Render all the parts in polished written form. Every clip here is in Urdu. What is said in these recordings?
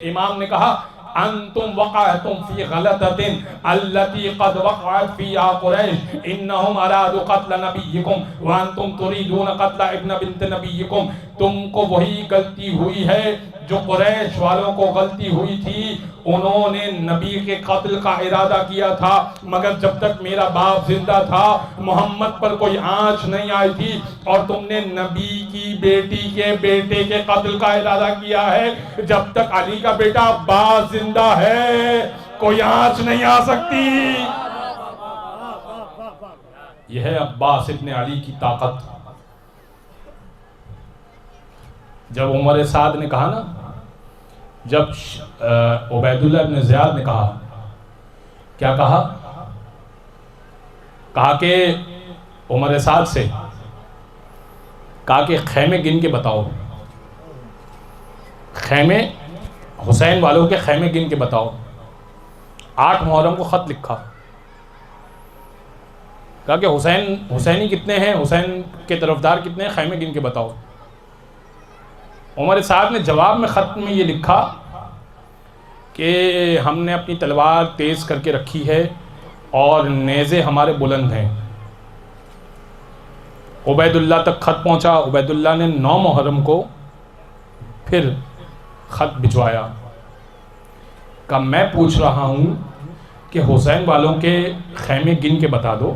امام نے کہا انتم وقعتم فی غلطۃ التي قد وقعت فيها قریش انہم ارادوا قتل نبیکم وانتم تريدون قتل ابن بنت نبیکم، تم کو وہی غلطی ہوئی ہے جو قریش والوں کو غلطی ہوئی تھی، انہوں نے نبی کے قتل کا ارادہ کیا تھا مگر جب تک میرا باپ زندہ تھا محمد پر کوئی آنچ نہیں آئی تھی، اور تم نے نبی کی بیٹی کے بیٹے کے قتل کا ارادہ کیا ہے، جب تک علی کا بیٹا عباس زندہ ہے کوئی آنچ نہیں آ سکتی۔ یہ ہے عباس ابن علی کی طاقت۔ جب عمر سعد نے کہا نا، جب عبید اللہ ابن زیاد نے کہا، کیا کہا؟ کہا کہ عمر سعد سے کہا کہ خیمے گن کے بتاؤ، خیمے حسین والوں کے خیمے گن کے بتاؤ۔ 8 محرم کو خط لکھا، کہا کہ حسینی کتنے ہیں، حسین کے طرفدار کتنے ہیں، خیمے گن کے بتاؤ۔ عمر سعد نے جواب میں خط میں یہ لکھا کہ ہم نے اپنی تلوار تیز کر کے رکھی ہے اور نیزے ہمارے بلند ہیں۔ عبید اللہ تک خط پہنچا، عبید اللہ نے 9 محرم کو پھر خط بھجوایا، کہ میں پوچھ رہا ہوں کہ حسین والوں کے خیمے گن کے بتا دو،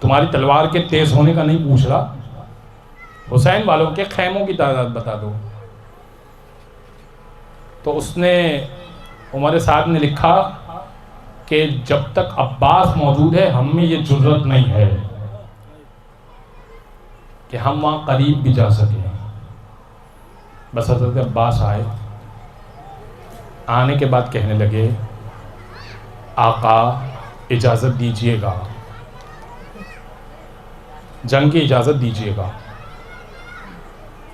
تمہاری تلوار کے تیز ہونے کا نہیں پوچھ رہا، حسین والوں کے خیموں کی تعداد بتا دو۔ تو اس نے عمر سعد نے لکھا کہ جب تک عباس موجود ہے ہم میں یہ جرت نہیں ہے کہ ہم وہاں قریب بھی جا سکیں۔ بس حضرت عباس آئے، آنے کے بعد کہنے لگے آقا اجازت دیجئے گا، جنگ کی اجازت دیجئے گا۔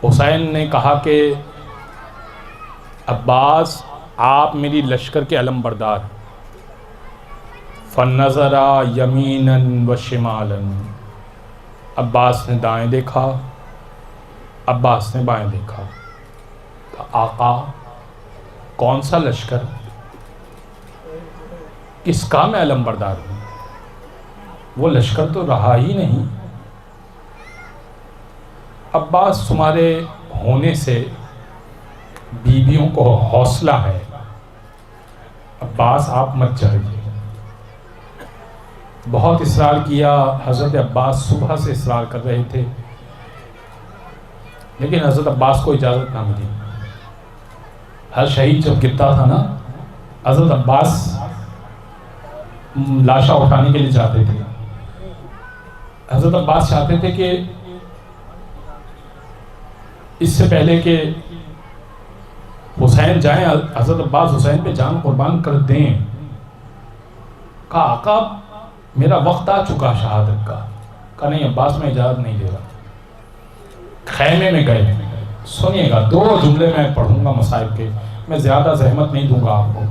حسین نے کہا کہ عباس آپ میری لشکر کے علم بردار۔ فنظر یمینا و شمالا، عباس نے دائیں دیکھا، عباس نے بائیں دیکھا۔ آقا کون سا لشکر، کس کا میں علم بردار ہوں؟ وہ لشکر تو رہا ہی نہیں۔ عباس تمہارے ہونے سے بیویوں کو حوصلہ ہے، عباس آپ مت جائیے۔ بہت اصرار کیا، حضرت عباس صبح سے اصرار کر رہے تھے، لیکن حضرت عباس کو اجازت نہ ملی۔ ہر شہید جب گرتا تھا نا، حضرت عباس لاشا اٹھانے کے لیے جاتے تھے۔ حضرت عباس چاہتے تھے کہ اس سے پہلے کہ حسین جائیں، حضرت عباس حسین پہ جان قربان کر دیں۔ کہا آقا میرا وقت آ چکا شہادت کا۔ کہا نہیں عباس میں اجازت نہیں دے رہا۔ خیمے میں گئے، سنیے گا 2 جملے میں پڑھوں گا مصائب کے، میں زیادہ زحمت نہیں دوں گا آپ کو،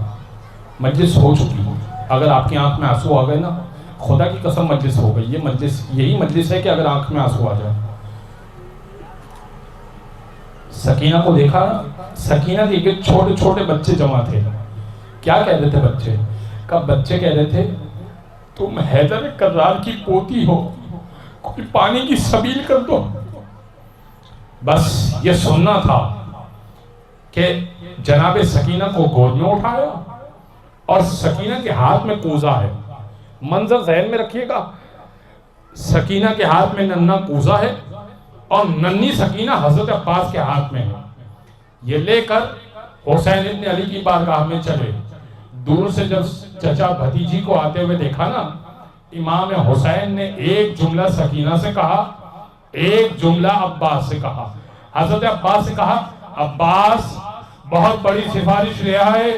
مجلس ہو چکی ہو۔ اگر آپ کی آنکھ میں آنسو آ گئے نا، خدا کی قسم مجلس ہو گئی۔ یہ مجلس یہی مجلس ہے کہ اگر آنکھ میں آنسو آ جائے۔ سکینہ کو دیکھا نا، سکینہ کے چھوٹے چھوٹے بچے جمع تھے۔ کیا کہہ رہے تھے بچے؟ کب بچے کہہ رہے تھے تم حیدر کرار کی پوتی ہو، کوئی پانی کی سبیل کر دو۔ بس یہ سننا تھا کہ جناب سکینہ کو گود میں اٹھایا اور سکینہ کے ہاتھ میں کوزہ ہے۔ منظر ذہن میں رکھیے گا، سکینہ کے ہاتھ میں ننھا کوزہ ہے اور ننھی سکینہ حضرت عباس کے ہاتھ میں ہے۔ یہ لے کر حسین ابن علی کی بارگاہ میں چلے۔ دور سے جب چچا بھتیجی کو آتے ہوئے دیکھا نا، امام حسین نے ایک جملہ سکینہ سے کہا، ایک جملہ عباس سے کہا۔ حضرت عباس سے کہا عباس بہت بڑی سفارش لے آئے،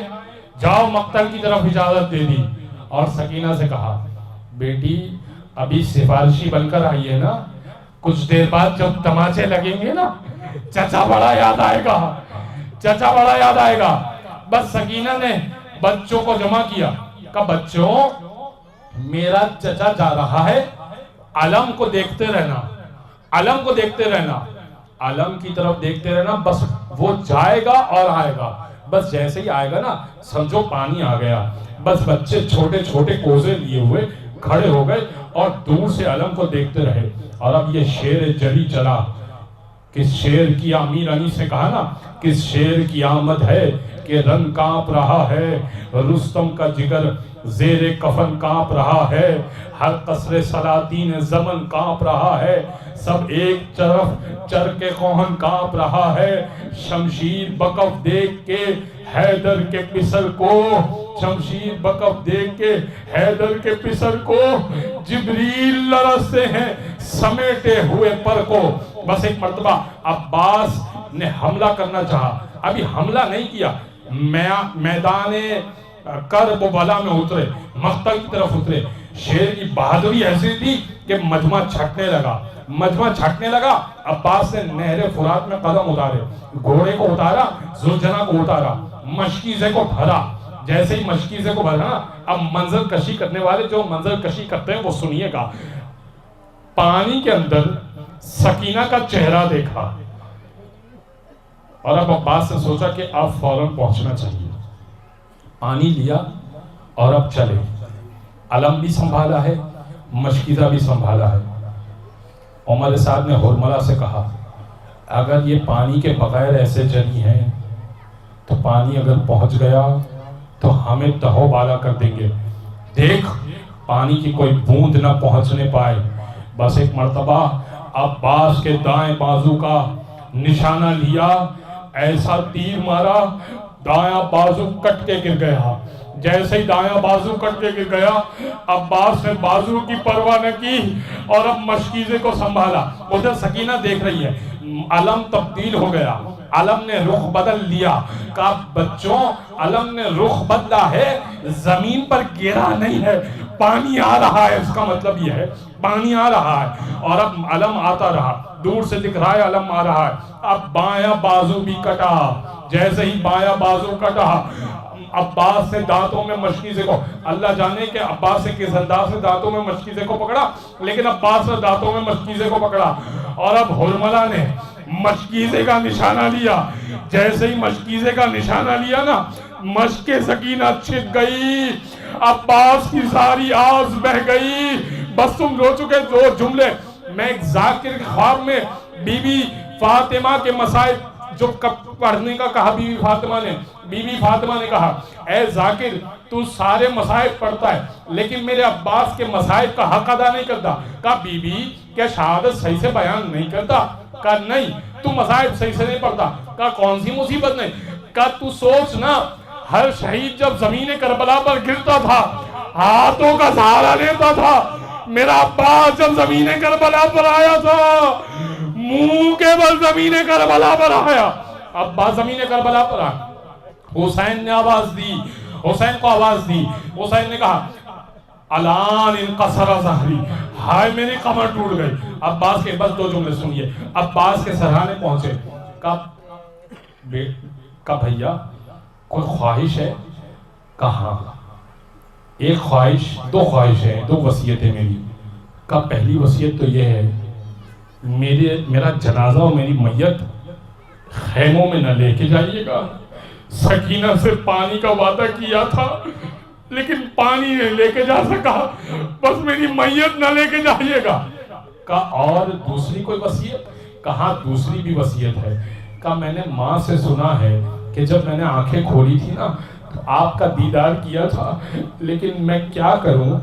جاؤ مقتل کی طرف اجازت دے دی۔ اور سکینہ سے کہا بیٹی ابھی سفارشی بن کر آئی ہے نا، کچھ دیر بعد جب تماچے لگیں گے نا، چچا بڑا یاد آئے گا، چچا بڑا یاد آئے گا۔ بس سکینہ نے بچوں کو جمع کیا، کہا بچوں میرا چچا جا رہا ہے، علم کو دیکھتے رہنا، علم کو دیکھتے رہنا، علم کی طرف دیکھتے رہنا، بس وہ جائے گا اور آئے گا، بس جیسے ہی آئے گا نا سمجھو پانی آ گیا. بس بچے چھوٹے چھوٹے کوزے لیے ہوئے کھڑے ہو گئے اور دور سے علم کو دیکھتے رہے. اور اب یہ شیر جلی چلا. کس شیر کی امیر عنی سے کہا نا, کس شیر کی آمد ہے کہ رن کانپ رہا ہے, رستم کا جگر زیر کفن کانپ رہا ہے, ہر قصر سلاطین زمن کانپ رہا ہے, سب ایک طرف چر کے کوہن کانپ رہا ہے, شمشیر بکف دیکھ کے حیدر کے پسر کو, شمشیر بکف دیکھ کے حیدر کے پسر کو, جبریل لرزتے ہیں سمیٹے ہوئے پر کو. بس ایک مرتبہ عباس نے حملہ کرنا چاہا, ابھی حملہ نہیں کیا, میدان کرب و بلا میں اترے, مقتل کی طرف اترے. شیر کی بہادری ایسی تھی کہ مجمع چھٹنے لگا. عباس نے نہر فرات میں قدم اتارے, گھوڑے کو اتارا, زلجھنا کو اتارا, مشکیزے کو بھرا. جیسے ہی مشکیزے کو بھرا, اب منظر کشی کرنے والے جو منظر کشی کرتے ہیں وہ سنیے گا. پانی کے اندر سکینہ کا چہرہ دیکھا اور اب عباس نے سوچا کہ اب فوراً پہنچنا چاہیے. پانی لیا اور اب چلے. علم بھی سنبھالا ہے, مشکیزہ بھی سنبھالا ہے. عمر سعد نے ہرملہ سے کہا اگر یہ پانی کے بغیر ایسے چلی ہیں تو پانی اگر پہنچ گیا تو ہمیں تہو بالا کر دیں گے, دیکھ پانی کی کوئی بوند نہ پہنچنے پائے. بس ایک مرتبہ عباس کے دائیں بازو کا نشانہ لیا, ایسا تیر مارا دایاں بازو کٹ کے گر گیا. جیسے ہی دایاں بازو کٹ کے گر گیا, عباس نے بازو کی پرواہ نہ کی اور اب مشکیزے کو سنبھالا. ادھر سکینہ دیکھ رہی ہے, علم تبدیل ہو گیا, علم نے رخ بدل لیا. کہا بچوں علم نے رخ بدلا ہے, زمین پر گرا نہیں ہے, پانی آ رہا ہے. اس کا مطلب یہ ہے پانی آ رہا ہے. اور اب علم آتا رہا, دور سے دکھ رہا ہے علم آ رہا ہے. اب بایاں بازو بھی کٹا. جیسے ہی بایاں بازو کٹا, عباس نے دانتوں میں مشکیزے کو, اللہ جانے کہ عباس نے کس انداز سے دانتوں میں مشکیزے کو پکڑا, لیکن عباس نے دانتوں میں مشکیزے کو پکڑا. اور اب ہرملہ نے مشکیزے کا نشانہ لیا. جیسے ہی مشکیزے کا نشانہ لیا نا, مشک سکینہ چھپ گئی, عباس کی ساری آز بہ گئی. بس تم رو چکے دو جملے. میں ایک ذاکر کے خواب میں بی بی فاطمہ کے مصائب جو پڑھنے کا کہا, بی بی فاطمہ نے کہا اے ذاکر تو سارے مصائب پڑھتا ہے لیکن میرے عباس کے مصائب کا حق ادا نہیں کرتا. کہا بی بی کیا شہادت صحیح سے بیان نہیں کرتا؟ کہا نہیں. تو مصائب صحیح سے نہیں پڑھتا. کہا کون سی مصیبت نہیں؟ کہا تو سوچ نا, ہر شہید جب زمین کربلا پر گرتا تھا ہاتھوں کا سہارا لیتا تھا. میرا عباس جب زمین کربلا پر آیا تھا منہ کے بل زمین کربلا پر آیا. عباس زمین کربلا پر آیا. حسین نے آواز دی, حسین کو آواز دی. حسین نے کہا الان انقصر ظہری, ہائے میری کمر ٹوٹ گئی. عباس کے بس دو جملے سنیے. عباس کے سرحانے پہنچے. کہا بھیا کوئی خواہش ہے؟ کہاں؟ ایک خواہش, دو خواہشیں, دو وصیتیں میری. کہا پہلی وصیت تو یہ ہے میرا جنازہ اور میری میت خیموں میں نہ لے کے جائیے گا. سکینہ سے پانی کا وعدہ کیا تھا لیکن پانی نہیں لے کے جا سکا, بس میری میت نہ لے کے جائیے گا. کہا اور دوسری کوئی وصیت؟ کہا دوسری بھی وصیت ہے. کہا میں نے ماں سے سنا ہے کہ جب میں نے آنکھیں کھولی تھی نا تو آپ کا دیدار کیا تھا, لیکن میں کیا کروں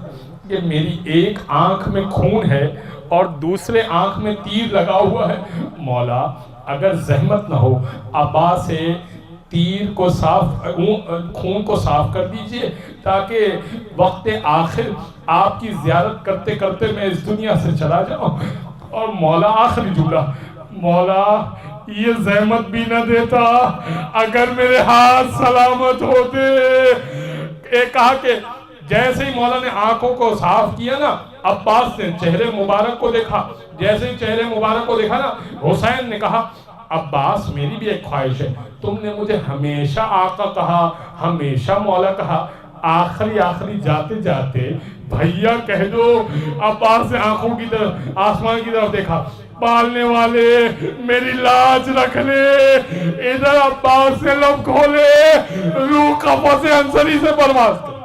کہ میری ایک آنکھ میں خون ہے اور دوسرے آنکھ میں تیر لگا ہوا ہے. مولا اگر زحمت نہ ہو عبا سے تیر کو خون کو صاف کر دیجئے تاکہ وقت آخر آپ کی زیارت کرتے کرتے میں اس دنیا سے چلا جاؤں. اور مولا آخری جملہ, مولا یہ زحمت بھی نہ دیتا اگر میرے ہاتھ سلامت ہوتے. ایک کہا کہ جیسے ہی مولا نے آنکھوں کو صاف کیا نا, عباس نے چہرے مبارک کو دیکھا. جیسے ہی چہرے مبارک کو دیکھا نا, حسین نے کہا عباس میری بھی ایک خواہش ہے, تم نے مجھے ہمیشہ آقا کہا, ہمیشہ مولا کہا, آخری جاتے جاتے بھیا کہہ دو. عباس نے آنکھوں کی طرف آسمان کی طرف دیکھا. پالنے والے میری لاج رکھ لے. ادھر عباس سے لب کھولے, روح قفص انصری سے پرواز کر.